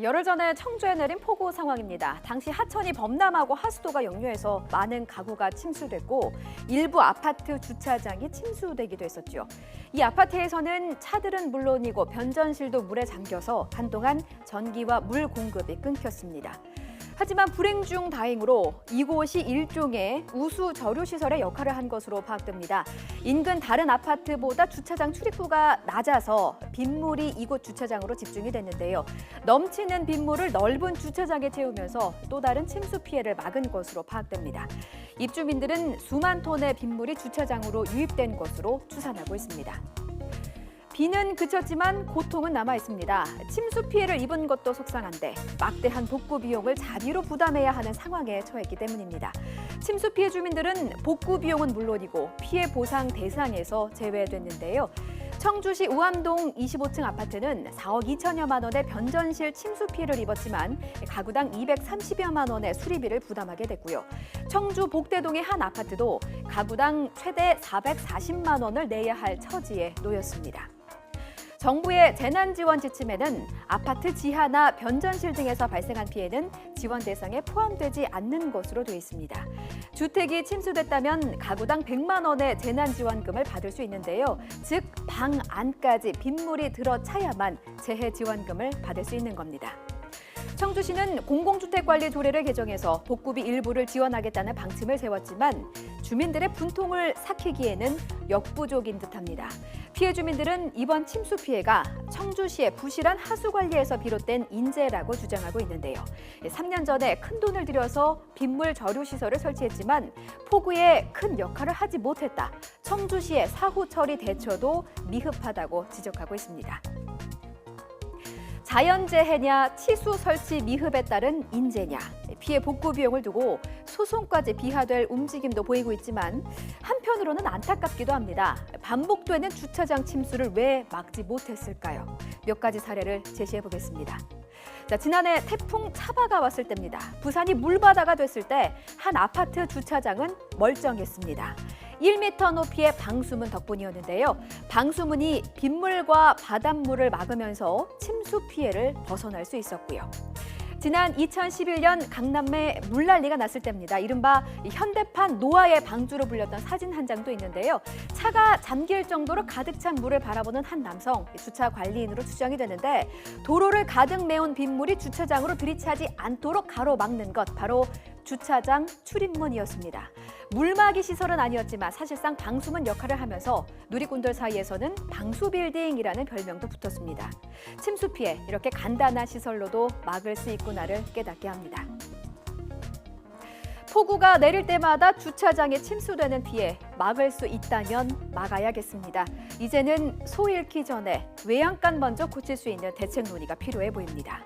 열흘 전에 청주에 내린 폭우 상황입니다. 당시 하천이 범람하고 하수도가 역류해서 많은 가구가 침수됐고 일부 아파트 주차장이 침수되기도 했었죠. 이 아파트에서는 차들은 물론이고 변전실도 물에 잠겨서 한동안 전기와 물 공급이 끊겼습니다. 하지만 불행 중 다행으로 이곳이 일종의 우수 저류 시설의 역할을 한 것으로 파악됩니다. 인근 다른 아파트보다 주차장 출입구가 낮아서 빗물이 이곳 주차장으로 집중이 됐는데요. 넘치는 빗물을 넓은 주차장에 채우면서 또 다른 침수 피해를 막은 것으로 파악됩니다. 입주민들은 수만 톤의 빗물이 주차장으로 유입된 것으로 추산하고 있습니다. 비는 그쳤지만 고통은 남아 있습니다. 침수 피해를 입은 것도 속상한데 막대한 복구 비용을 자비로 부담해야 하는 상황에 처했기 때문입니다. 침수 피해 주민들은 복구 비용은 물론이고 피해 보상 대상에서 제외됐는데요. 청주시 우암동 25층 아파트는 4억 2천여만 원의 변전실 침수 피해를 입었지만 가구당 230여만 원의 수리비를 부담하게 됐고요. 청주 복대동의 한 아파트도 가구당 최대 440만 원을 내야 할 처지에 놓였습니다. 정부의 재난지원 지침에는 아파트 지하나 변전실 등에서 발생한 피해는 지원 대상에 포함되지 않는 것으로 되어 있습니다. 주택이 침수됐다면 가구당 100만 원의 재난지원금을 받을 수 있는데요. 즉, 방 안까지 빗물이 들어차야만 재해지원금을 받을 수 있는 겁니다. 청주시는 공공주택관리 조례를 개정해서 복구비 일부를 지원하겠다는 방침을 세웠지만 주민들의 분통을 삭히기에는 역부족인 듯합니다. 피해 주민들은 이번 침수 피해가 청주시의 부실한 하수 관리에서 비롯된 인재라고 주장하고 있는데요. 3년 전에 큰 돈을 들여서 빗물 저류 시설을 설치했지만 폭우에 큰 역할을 하지 못했다. 청주시의 사후 처리 대처도 미흡하다고 지적하고 있습니다. 자연재해냐 치수 설치 미흡에 따른 인재냐 피해 복구 비용을 두고 소송까지 비화될 움직임도 보이고 있지만 한편으로는 안타깝기도 합니다. 반복되는 주차장 침수를 왜 막지 못했을까요? 몇 가지 사례를 제시해 보겠습니다. 자, 지난해 태풍 차바가 왔을 때입니다. 부산이 물바다가 됐을 때 한 아파트 주차장은 멀쩡했습니다. 1m 높이의 방수문 덕분이었는데요. 방수문이 빗물과 바닷물을 막으면서 침수 피해를 벗어날 수 있었고요. 지난 2011년 강남에 물난리가 났을 때입니다. 이른바 현대판 노아의 방주로 불렸던 사진 한 장도 있는데요. 차가 잠길 정도로 가득 찬 물을 바라보는 한 남성, 주차 관리인으로 추정이 되는데 도로를 가득 메운 빗물이 주차장으로 들이차지 않도록 가로막는 것, 바로 주차장 출입문이었습니다. 물막이 시설은 아니었지만 사실상 방수문 역할을 하면서 누리꾼들 사이에서는 방수빌딩이라는 별명도 붙었습니다. 침수 피해, 이렇게 간단한 시설로도 막을 수 있구나를 깨닫게 합니다. 폭우가 내릴 때마다 주차장에 침수되는 피해 막을 수 있다면 막아야겠습니다. 이제는 소 잃기 전에 외양간 먼저 고칠 수 있는 대책 논의가 필요해 보입니다.